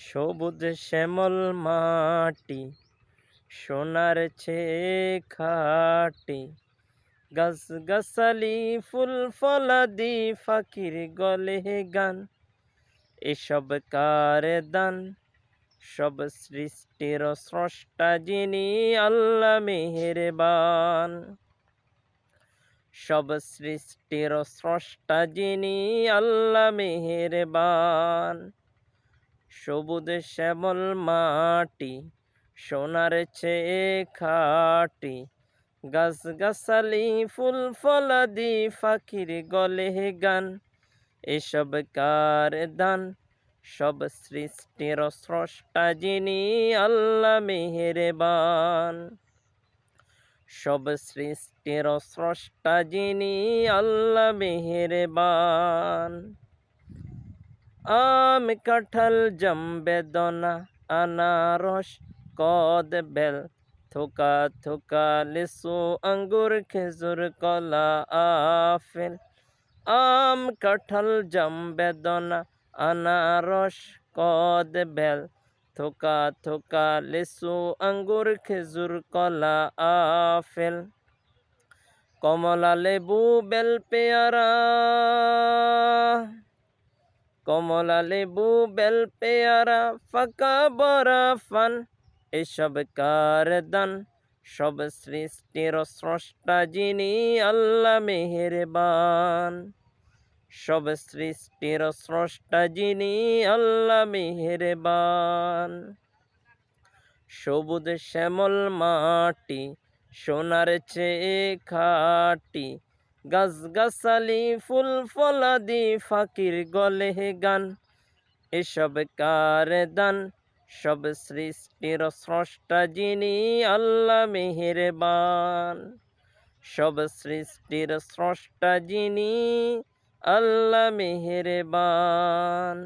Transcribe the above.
সবুজ শ্যামল মাটি সোনার চেয়ে খাঁটি, গাছ গাছালি ফুল ফলাদি ফাকির গলে গান, এসব কার দান? সব সৃষ্টির স্রষ্টা যিনি আল্লাহ মেহেরবান। সব সৃষ্টির স্রষ্টা যিনি আল্লাহ মেহেরবান। সবুজ শ্যামল মাটি সোনার চেয়ে খাঁটি, গাছ গাছালি ফুল ফলাদি ফাকির গলে গান, এসব কার দান? সব সৃষ্টির স্রষ্টা যিনি আল্লাহ মেহেরবান। সব সৃষ্টির স্রষ্টা যিনি আল্লাহ মেহেরবান। আম কাঁঠাল জাম বেদনা আনারস কদ বেল, থোকা থোকা লিচু আঙ্গুর খেজুর কলা আপেল। আম কাঁঠাল জাম বেদনা আনারস কদ বেল, থোকা থোকা লিচু আঙ্গুর খেজুর কলা আপেল। কমলা লেবু বেল পেয়ারা, কমলা লেবু বেল পেয়ারা ফাঁকা বড়া ফান, এসব কার দান? সব সৃষ্টির স্রষ্টা যিনি আল্লাহ মেহেরবান। সব সৃষ্টির স্রষ্টা যিনি আল্লাহ মেহেরবান। সবুজ শ্যামল মাটি সোনার চেয়ে খাঁটি, গাছ গাছালি ফুল ফলাদি ফাকির গলে গান, এসব কার দান? সব সৃষ্টির স্রষ্টা যিনি আল্লাহ মেহেরবান। সব সৃষ্টির স্রষ্টা যিনি আল্লাহ মেহেরবান।